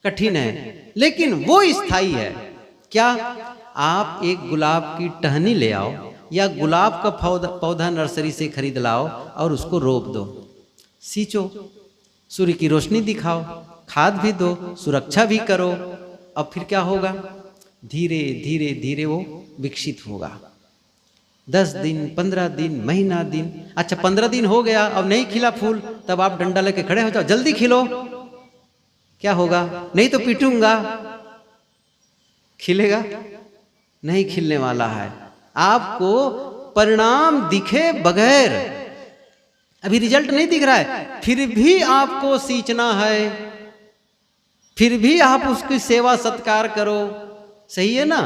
कठिन है, लेकिन वो स्थायी है। क्या? आप एक गुलाब की टहनी ले आओ या गुलाब का पौधा नर्सरी से खरीद लाओ और उसको रोप दो, सींचो, सूर्य की रोशनी दिखाओ, खाद भी दो, सुरक्षा भी करो। अब फिर क्या होगा? धीरे धीरे धीरे वो विकसित होगा। 10 दिन, 15 दिन, महीना दिन, अच्छा 15 दिन हो गया, अब नहीं खिला फूल, तब आप डंडा लेके खड़े हो जाओ, जल्दी खिलो। क्या होगा? नहीं तो पीटूंगा। खिलेगा? नहीं खिलने वाला है। आपको परिणाम दिखे बगैर, अभी रिजल्ट नहीं दिख रहा है, फिर भी आपको सींचना है, फिर भी आप उसकी सेवा सत्कार करो, सही है ना?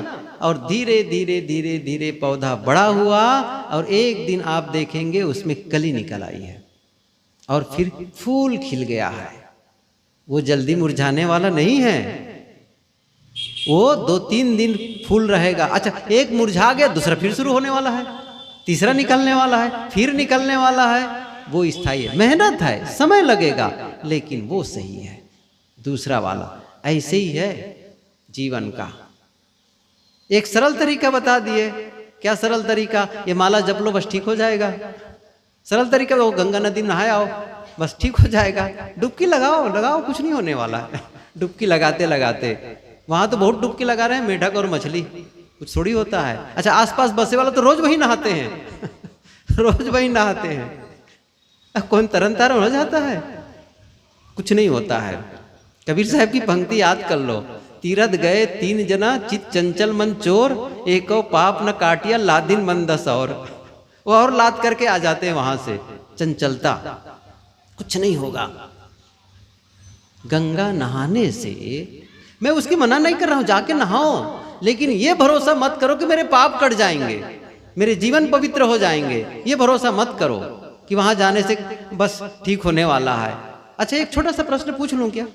और धीरे धीरे धीरे धीरे पौधा बड़ा हुआ, और एक दिन आप देखेंगे उसमें कली निकल आई है और फिर फूल खिल गया है। वो जल्दी मुरझाने वाला नहीं है, वो 2-3 दिन फूल रहेगा। अच्छा, एक मुरझा गया, दूसरा फिर शुरू होने वाला है, तीसरा निकलने वाला है, फिर निकलने वाला है। वो स्थायी है, मेहनत है, समय लगेगा, लेकिन वो सही है। दूसरा वाला ऐसे ही है जीवन का। एक सरल तरीका बता दिए। क्या सरल तरीका? ये माला जप लो, बस ठीक हो जाएगा। सरल तरीका, वो गंगा नदी में नहाए आओ, बस ठीक हो जाएगा। डुबकी लगाओ, लगाओ, कुछ नहीं होने वाला है। डुबकी लगाते लगाते, वहां तो बहुत डुबकी लगा रहे हैं, मेढक और मछली, कुछ थोड़ी होता है। अच्छा, आसपास बसे वाला तो रोज वही नहाते हैं रोज वही नहाते हैं। कौन तरन तारण हो जाता है? कुछ नहीं होता है। कबीर साहब की पंक्ति याद कर लो, तीरथ गए 3 जना, चित चंचल मन चोर, एको पाप न काटिया, लादिन मन 10 और। वो और लाद करके आ जाते हैं वहां से। चंचलता, कुछ नहीं होगा। गंगा नहाने से, मैं उसकी मना नहीं कर रहा हूं, जाके नहाओ, लेकिन ये भरोसा मत करो कि मेरे पाप कट जाएंगे, मेरे जीवन पवित्र हो जाएंगे। ये भरोसा मत करो कि वहां जाने से बस ठीक होने वाला है। अच्छा, एक छोटा सा प्रश्न पूछ लूं क्या?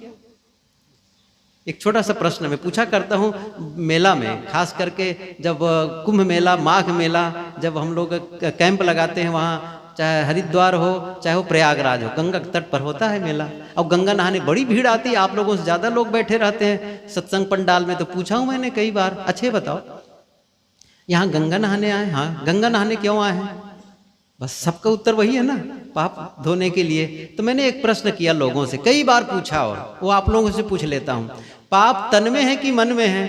एक छोटा सा प्रश्न मैं पूछा करता हूँ मेला में, खास करके जब कुंभ मेला, माघ मेला, जब हम लोग कैंप लगाते हैं वहाँ, चाहे हरिद्वार हो चाहे वो प्रयागराज हो, गंगा के तट पर होता है मेला। और गंगा नहाने बड़ी भीड़ आती है, आप लोगों से ज़्यादा लोग बैठे रहते हैं सत्संग पंडाल में। तो पूछा हूँ मैंने कई बार, अच्छे बताओ यहाँ गंगा नहाने आए? हाँ, गंगा नहाने क्यों आए हैं? बस सबका उत्तर वही है ना, पाप धोने के लिए। तो मैंने एक प्रश्न किया लोगों से, कई बार पूछा, और वो आप लोगों से पूछ लेता हूँ, पाप तन में है कि मन में है?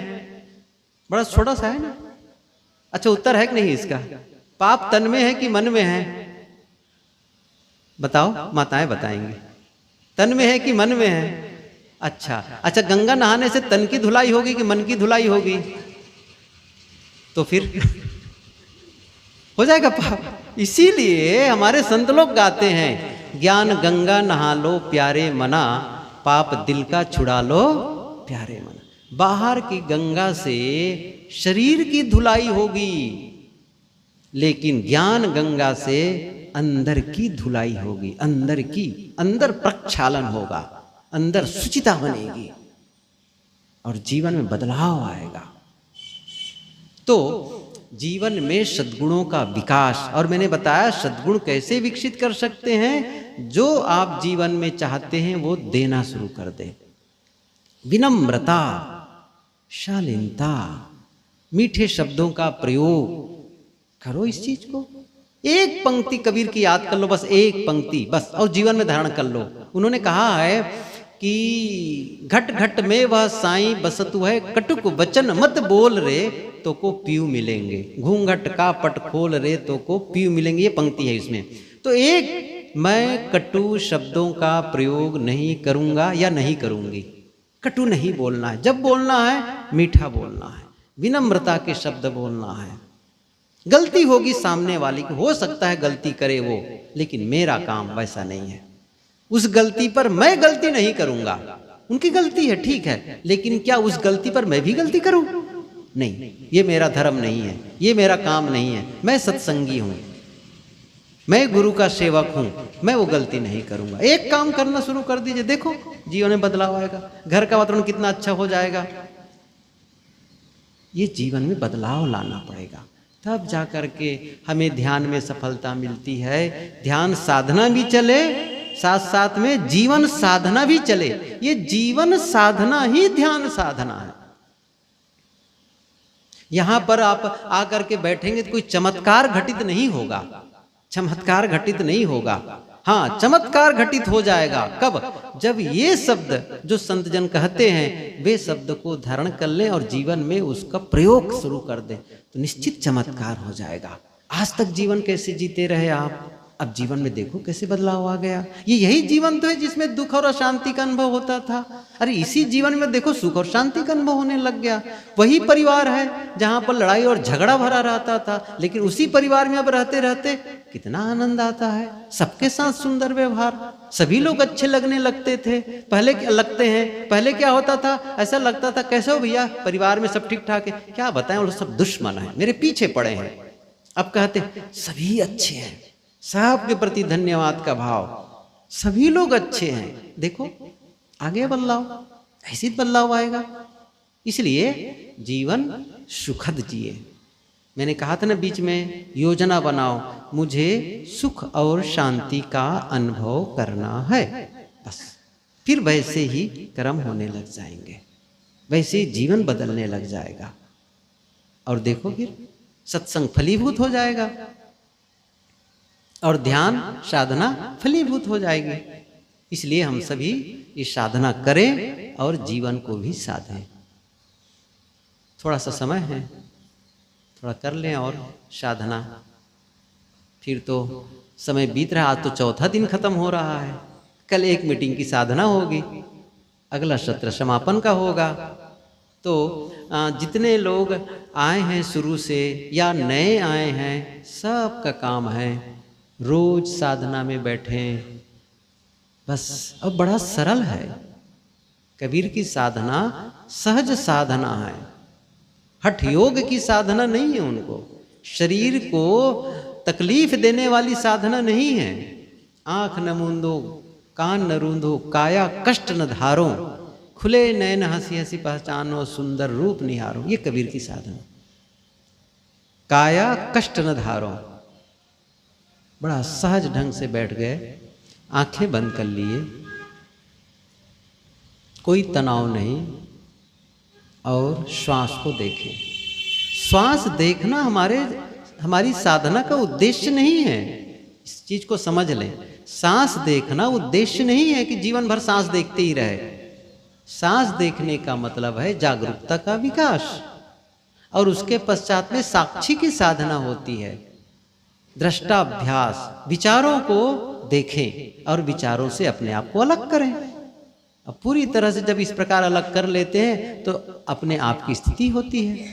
बड़ा छोटा सा है ना। अच्छा, उत्तर है कि नहीं इसका? पाप तन में है कि मन में है? बताओ, माताएं बताएंगे। तन में है कि मन में है? अच्छा, गंगा नहाने से तन की धुलाई होगी कि मन की धुलाई होगी? तो फिर हो जाएगा पाप। इसीलिए हमारे संत लोग गाते हैं, ज्ञान गंगा नहा लो प्यारे मना, पाप दिल का छुड़ा लो प्यारे मना। बाहर की गंगा से शरीर की धुलाई होगी, लेकिन ज्ञान गंगा से अंदर की धुलाई होगी, अंदर प्रक्षालन होगा, अंदर शुचिता बनेगी और जीवन में बदलाव आएगा। तो जीवन में सद्गुणों का विकास, और मैंने बताया सद्गुण कैसे विकसित कर सकते हैं, जो आप जीवन में चाहते हैं वो देना शुरू कर दे। विनम्रता, शालीनता, मीठे शब्दों का प्रयोग करो। इस चीज को एक पंक्ति कबीर की याद कर लो, बस एक पंक्ति बस, और जीवन में धारण कर लो। उन्होंने कहा है कि घट घट में वह साईं बसतु है, कटुक वचन मत बोल रे तो को पीऊ मिलेंगे, घूंघट का पट खोल रे तो को पीऊ मिलेंगे। ये पंक्ति है इसमें। तो एक, मैं कटु शब्दों का प्रयोग नहीं करूंगा या नहीं करूंगी। कटु नहीं बोलना है, जब बोलना है मीठा बोलना है, विनम्रता के शब्द बोलना है। गलती होगी सामने वाली की, हो सकता है गलती करे वो, लेकिन मेरा काम वैसा नहीं है। उस गलती पर मैं गलती नहीं करूंगा। उनकी गलती है ठीक है, लेकिन क्या उस गलती पर मैं भी गलती करूं? नहीं, ये मेरा धर्म नहीं है, ये मेरा काम नहीं है। मैं सत्संगी हूं, मैं गुरु का सेवक हूं, मैं वो गलती नहीं करूंगा। एक काम करना शुरू कर दीजिए, देखो जीवन में बदलाव आएगा, घर का वातावरण कितना अच्छा हो जाएगा। ये जीवन में बदलाव लाना पड़ेगा, तब जाकर के हमें ध्यान में सफलता मिलती है। ध्यान साधना भी चले, साथ साथ में जीवन साधना भी चले। ये जीवन साधना ही ध्यान साधना है। यहां पर आप आकर के बैठेंगे तो कोई चमत्कार घटित नहीं होगा, चमत्कार घटित नहीं होगा। हाँ, चमत्कार घटित हो जाएगा कब? जब ये शब्द जो संत जन कहते हैं वे शब्द को धारण कर लें और जीवन में उसका प्रयोग शुरू कर दें, तो निश्चित चमत्कार हो जाएगा। आज तक जीवन कैसे जीते रहे आप, अब जीवन में देखो कैसे बदलाव आ गया। ये यही जीवन तो है जिसमें दुख और अशांति का अनुभव होता था। अरे इसी जीवन में देखो सुख और शांति का अनुभव होने लग गया। वही परिवार है जहां पर लड़ाई और झगड़ा भरा रहता था, लेकिन उसी परिवार में अब रहते रहते कितना आनंद आता है। सबके साथ सुंदर व्यवहार, सभी लोग अच्छे लगने लगते थे। पहले क्या होता था, ऐसा लगता था कैसे हो भैया, परिवार में सब ठीक ठाक है, क्या बताएं वो सब दुश्मन है, मेरे पीछे पड़े हैं। अब कहते सभी अच्छे हैं, सबके प्रति धन्यवाद का भाव, सभी लोग अच्छे हैं। देखो आगे बदलाव, ऐसी बदलाव आएगा। इसलिए जीवन सुखद जिए। मैंने कहा था ना बीच में, योजना बनाओ, मुझे सुख और शांति का अनुभव करना है, बस। फिर वैसे ही कर्म होने लग जाएंगे, वैसे ही जीवन बदलने लग जाएगा। और देखो फिर सत्संग फलीभूत हो जाएगा और ध्यान साधना फलीभूत हो जाएगी। इसलिए हम सभी ये साधना करें और जीवन को भी साधें। थोड़ा सा समय है, थोड़ा कर लें और साधना। फिर तो समय बीत रहा, आज तो चौथा दिन खत्म हो रहा है। कल एक मीटिंग की साधना होगी, अगला सत्र समापन का होगा। तो जितने लोग आए हैं शुरू से या नए आए हैं, सबका काम है रोज साधना में बैठें बस। अब बड़ा सरल है, कबीर की साधना सहज साधना है, हठ योग की साधना नहीं है। उनको शरीर को तकलीफ देने वाली साधना नहीं है। आंख न मूंदो, कान न रूंदो, काया कष्ट न धारो, खुले नयन हंसी हंसी पहचानो, सुंदर रूप निहारो। ये कबीर की साधना, काया कष्ट न धारो। बड़ा सहज ढंग से बैठ गए, आंखें बंद कर लिए, कोई तनाव नहीं, और श्वास को देखें। श्वास देखना हमारी साधना का उद्देश्य नहीं है, इस चीज को समझ लें। सांस देखना उद्देश्य नहीं है कि जीवन भर सांस देखते ही रहे। सांस देखने का मतलब है जागरूकता का विकास, और उसके पश्चात में साक्षी की साधना होती है, दृष्टाभ्यास। विचारों को देखें और विचारों से अपने आप को अलग करें। अब पूरी तरह से जब इस प्रकार अलग कर लेते हैं तो अपने आप की स्थिति होती है।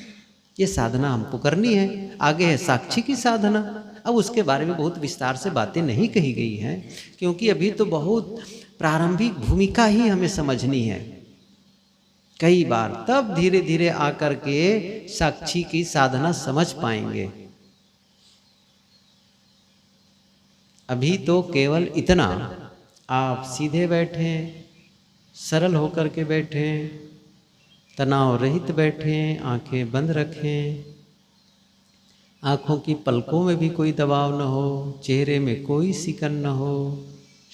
ये साधना हमको करनी है। आगे है साक्षी की साधना। अब उसके बारे में बहुत विस्तार से बातें नहीं कही गई हैं, क्योंकि अभी तो बहुत प्रारंभिक भूमिका ही हमें समझनी है कई बार, तब धीरे धीरे आकर के साक्षी की साधना समझ पाएंगे। अभी तो केवल इतना, आप सीधे बैठें, सरल होकर के बैठें, तनाव रहित बैठें, आंखें बंद रखें, आँखों की पलकों में भी कोई दबाव न हो, चेहरे में कोई सिकन न हो,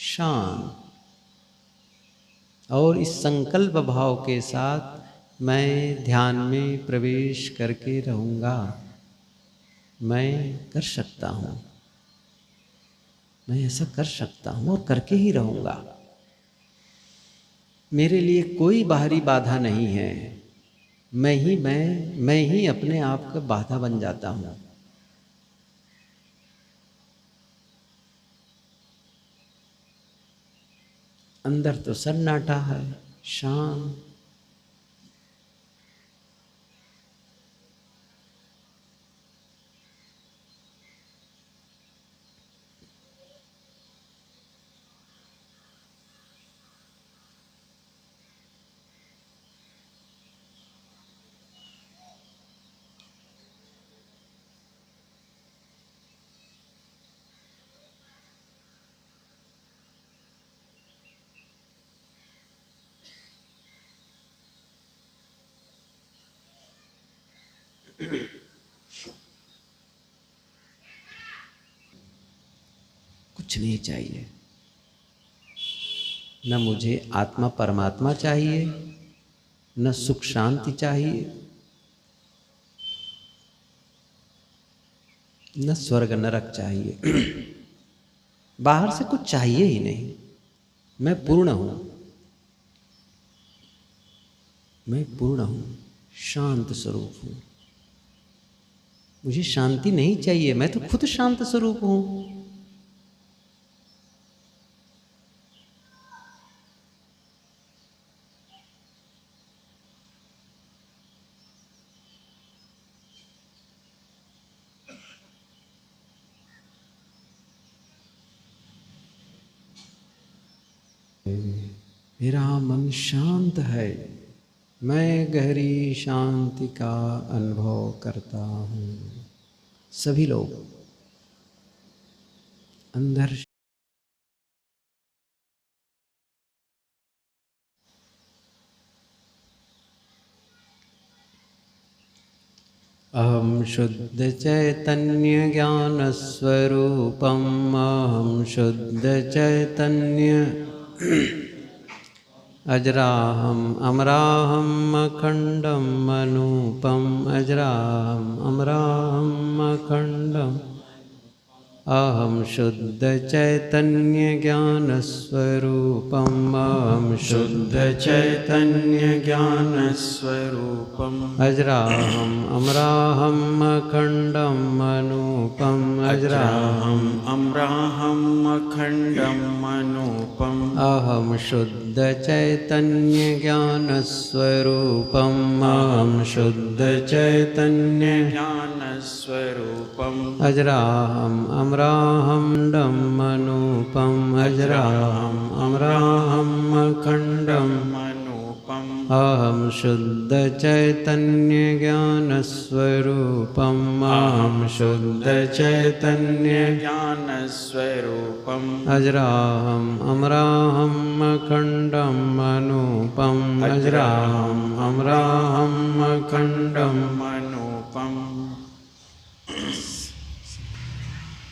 शांत। और इस संकल्प भाव के साथ मैं ध्यान में प्रवेश करके रहूँगा। मैं कर सकता हूँ, मैं ऐसा कर सकता हूँ और करके ही रहूँगा। मेरे लिए कोई बाहरी बाधा नहीं है, मैं ही अपने आप का बाधा बन जाता हूँ। अंदर तो सन्नाटा है, शांत। कुछ नहीं चाहिए, न मुझे आत्मा परमात्मा चाहिए, न सुख शांति चाहिए, न स्वर्ग नरक चाहिए। बाहर से कुछ चाहिए ही नहीं। मैं पूर्ण हूं, मैं पूर्ण हूं, शांत स्वरूप हूं। मुझे शांति नहीं चाहिए, मैं तो खुद शांत स्वरूप हूं। मेरा मन शांत है, मैं गहरी शांति का अनुभव करता हूँ। सभी लोग अंदर अहम शुद्ध चैतन्य ज्ञान स्वरूपम, अहम शुद्ध चैतन्य अजराहम अमराहम अखंडम अनूपम, अजराहम अमराहम अखंडम। अहम शुद्ध चैतन्य ज्ञान स्वरूपम, अहम शुद्ध चैतन्य ज्ञान स्वरूपम, अजराहम अमराहम अखंडम अनूपम, अजराहम अमराहम अखंडम अनूपम। अहम शुद्ध चैतन्य ज्ञान स्वरूपम, अहम शुद्ध चैतन्य ज्ञान स्वरूपम, अजराहम अमराहम अखंडम अनूपम, अजराहम अमराहम अखंडम अनूपम। अहम शुद्ध चैतन्य ज्ञान स्वरूपम, अहम शुद्ध चैतन्य ज्ञान स्वरूपम, अजराहम अमराहम अखंडम अनूपम, अजराहम अमराहम अखंडम अनूपम।